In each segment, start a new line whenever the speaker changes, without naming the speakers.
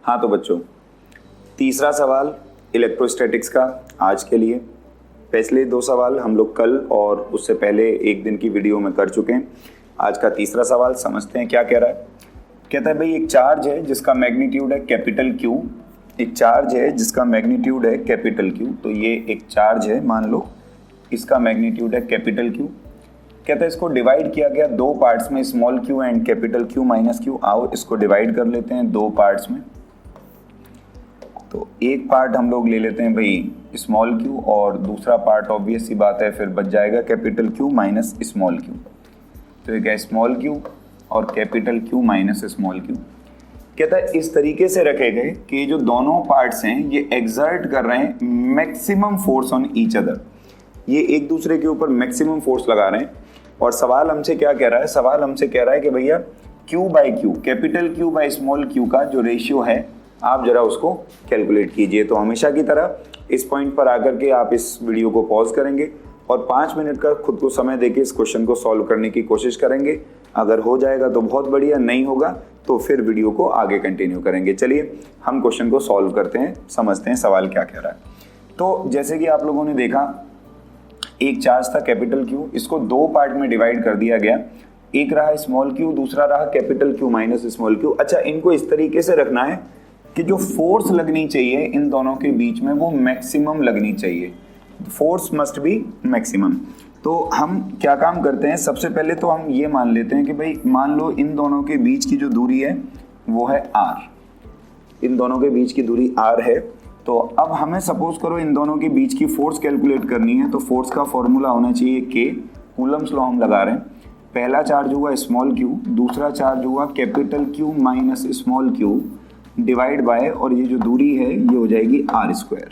हाँ तो बच्चों, तीसरा सवाल इलेक्ट्रोस्टैटिक्स का आज के लिए। पिछले 2 सवाल हम लोग कल और उससे पहले एक दिन की वीडियो में कर चुके हैं। आज का तीसरा सवाल समझते हैं क्या कह रहा है। कहता है भाई एक चार्ज है जिसका मैग्नीट्यूड है कैपिटल क्यू। एक चार्ज है जिसका मैग्नीट्यूड है कैपिटल क्यू। तो ये एक चार्ज है, मान लो इसका मैग्नीट्यूड है कैपिटल क्यू। कहता है इसको डिवाइड किया गया 2 पार्ट्स में, small Q and capital Q minus Q. आओ इसको डिवाइड कर लेते हैं 2 पार्ट्स में। तो एक पार्ट हम लोग ले लेते हैं भाई स्मॉल क्यू और दूसरा पार्ट ऑब्वियस सी बात है फिर बच जाएगा capital Q minus small Q. तो ये स्मॉल क्यू और capital Q minus small Q. कहता है इस तरीके से रखे गए कि जो दोनों पार्ट्स हैं ये एक्सर्ट कर रहे हैं maximum force on each other. ये एक दूसरे के ऊपर मैक्सिमम फोर्स लगा रहे हैं। और सवाल हमसे क्या कह रहा है, सवाल हमसे कह रहा है कि भैया Q by Q, capital Q by small Q का जो रेशियो है आप जरा उसको कैलकुलेट कीजिए। तो हमेशा की तरह इस पॉइंट पर आकर के आप इस वीडियो को पॉज करेंगे और 5 मिनट का खुद को समय देके इस क्वेश्चन को सॉल्व करने की कोशिश करेंगे। अगर हो जाएगा तो बहुत बढ़िया, नहीं होगा तो फिर वीडियो को आगे कंटिन्यू करेंगे। चलिए हम क्वेश्चन को सॉल्व करते हैं, समझते हैं सवाल क्या कह रहा है। तो जैसे कि आप लोगों ने देखा एक चार्ज था कैपिटल क्यू, इसको 2 पार्ट में डिवाइड कर दिया गया। एक रहा स्मॉल क्यू, दूसरा रहा capital Q minus small Q. अच्छा, इनको इस तरीके से रखना है कि जो फोर्स लगनी चाहिए इन दोनों के बीच में वो मैक्सिमम लगनी चाहिए। Force must be maximum. तो हम क्या काम करते हैं, सबसे पहले तो हम ये मान लेते हैं कि भाई मान लो इन दोनों के बीच की जो दूरी है वो है r। इन दोनों के बीच की दूरी r है। तो अब हमें सपोज करो इन दोनों के बीच की फोर्स कैलकुलेट करनी है। तो फोर्स का फॉर्मूला होना चाहिए k, कूलम्स लॉ हम लगा रहे हैं। पहला चार्ज हुआ स्मॉल क्यू, दूसरा चार्ज हुआ capital Q minus small Q divide by, और ये जो दूरी है ये हो जाएगी r²।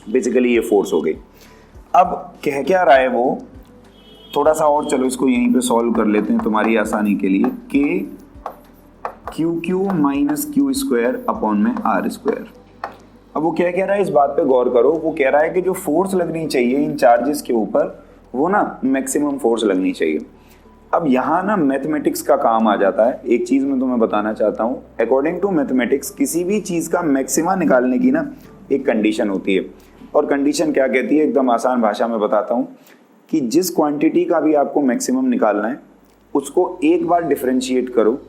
बेसिकली ये फोर्स हो गई। अब कह क्या रहा है वो, थोड़ा सा और चलो इसको यहीं पे सॉल्व कर लेते हैं तुम्हारी आसानी के लिए। k क्यू क्यू माइनस क्यू² अपॉन में r²। अब वो क्या कह रहा है इस बात पे गौर करो। वो कह रहा है कि जो फोर्स लगनी चाहिए इन चार्जेस के ऊपर वो ना मैक्सिमम फोर्स लगनी चाहिए। अब यहाँ ना मैथमेटिक्स का काम आ जाता है। एक चीज मैं तुम्हें बताना चाहता हूँ, अकॉर्डिंग टू मैथमेटिक्स किसी भी चीज का मैक्सिमा निकालने की ना एक कंडीशन होती है। और कंडीशन क्या कहती है, एकदम आसान भाषा में बताता हूँ कि जिस क्वांटिटी का भी आपको मैक्सिमम निकालना है उसको एक बार डिफरेंशिएट करो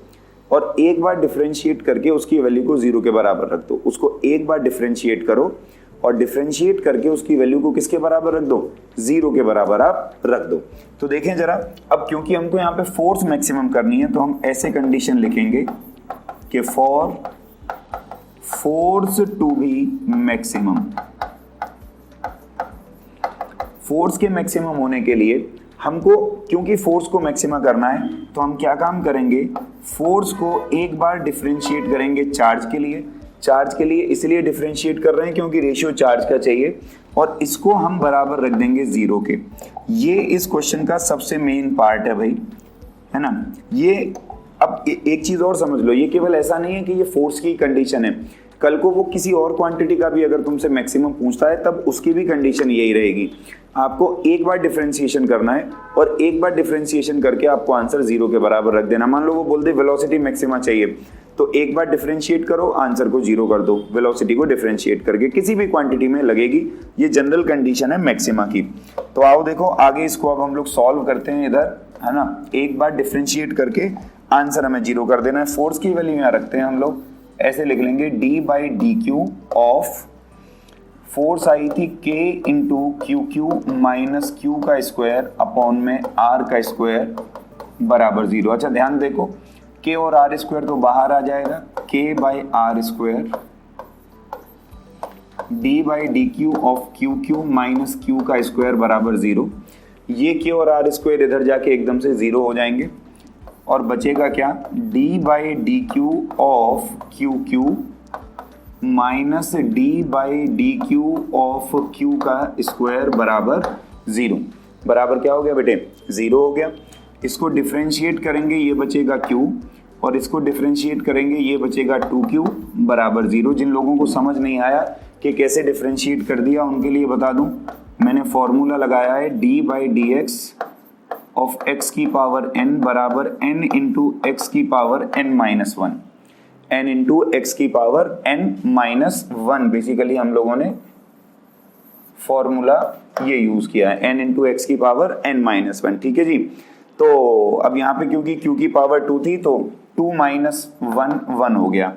और एक बार डिफरेंशिएट करके उसकी वैल्यू को 0 के बराबर रख दो। उसको एक बार डिफरेंशिएट करो और डिफरेंशिएट करके उसकी वैल्यू को किसके बराबर रख दो, 0 के बराबर आप रख दो। तो देखें जरा, अब क्योंकि हमको यहाँ पे फोर्स मैक्सिमम करनी है तो हम ऐसे कंडीशन लिखेंगे कि for force to be maximum, force के मैक्सिमम होने के लिए हमको, क्योंकि फोर्स को मैक्सिमा करना है तो हम क्या काम करेंगे, फोर्स को एक बार डिफरेंशिएट करेंगे चार्ज के लिए। चार्ज के लिए इसलिए डिफरेंशिएट कर रहे हैं क्योंकि रेशियो चार्ज का चाहिए, और इसको हम बराबर रख देंगे 0 के। ये इस क्वेश्चन का सबसे मेन पार्ट है भाई, है ना। ये अब एक चीज और समझ लो, ये केवल ऐसा नहीं है कि ये फोर्स की कंडीशन है, कल को वो किसी और क्वांटिटी का भी अगर तुमसे मैक्सिमम पूछता है तब उसकी भी कंडीशन यही रहेगी। आपको एक बार डिफरेंशिएशन करना है और एक बार डिफरेंशिएशन करके आपको आंसर 0 के बराबर रख देना। मान लो वो बोल दे वेलोसिटी मैक्सिमा चाहिए, तो एक बार डिफरेंशिएट करो, आंसर को 0 कर दो। वेलोसिटी को डिफरेंशिएट करके किसी भी क्वांटिटी में लगेगी, ये जनरल कंडीशन है मैक्सिमा की। तो आओ देखो आगे इसको अब हम लोग सॉल्व करते हैं इधर, है ना। एक बार डिफरेंशिएट करके आंसर हमें 0 कर देना है। फोर्स की वैल्यू यहाँ रखते हैं हम लोग, ऐसे लिख लेंगे d/dq ऑफ फोर्स आई थी k into Q minus Q का स्क्वायर अपॉन में r का स्क्वायर बराबर 0। अच्छा ध्यान देखो, k और r² तो बाहर आ जाएगा, k/r² d/dq of Q minus Q का स्क्वायर बराबर 0। ये k और r² इधर जाके एकदम से 0 हो जाएंगे और बचेगा क्या, d/dq of Q minus d/dq of Q का स्क्वायर बराबर 0। बराबर क्या हो गया बेटे, 0 हो गया। इसको डिफरेंशिएट करेंगे ये बचेगा q, और इसको डिफरेंशिएट करेंगे ये बचेगा 2q बराबर 0। जिन लोगों को समझ नहीं आया कि कैसे डिफरेंशिएट कर दिया उनके लिए बता दूं, मैंने फॉर्मूला लगाया है d/dx ऑफ x की पावर n बराबर n इंटू x की power n-1। n into x की power n minus one. Basically हम लोगों ने फॉर्मूला ये यूज किया है, n इंटू एक्स की पावर n माइनस वन। ठीक है जी। तो अब यहाँ पे क्योंकि q की पावर 2 थी तो 2 माइनस वन 1 हो गया,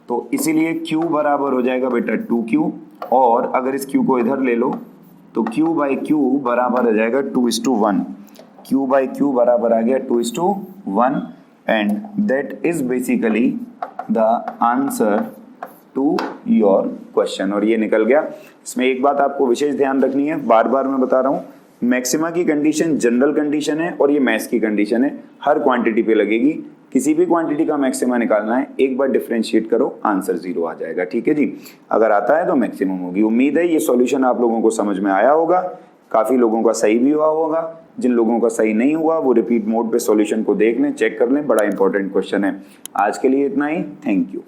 तो इसीलिए q बराबर हो जाएगा बेटा 2q, और अगर इस q को इधर ले लो तो q बाई क्यू बराबर हो जाएगा 2:1। q बाई क्यू बराबर आ गया 2:1 and that is basically the answer to your question. और ये निकल गया। इसमें एक बात आपको विशेष ध्यान रखनी है, बार बार मैं बता रहा हूँ, मैक्सिमा की कंडीशन जनरल कंडीशन है और ये मैथ्स की कंडीशन है, हर क्वांटिटी पे लगेगी। किसी भी क्वांटिटी का मैक्सिमा निकालना है, एक बार डिफरेंशिएट करो, आंसर 0 आ जाएगा। ठीक है जी। अगर आता है तो मैक्सिमम होगी। उम्मीद है ये सॉल्यूशन आप लोगों को समझ में आया होगा, काफी लोगों का सही भी हुआ होगा। जिन लोगों का सही नहीं हुआ वो रिपीट मोड पे सॉल्यूशन को देख लें, चेक कर लें, बड़ा इंपॉर्टेंट क्वेश्चन है। आज के लिए इतना ही, थैंक यू।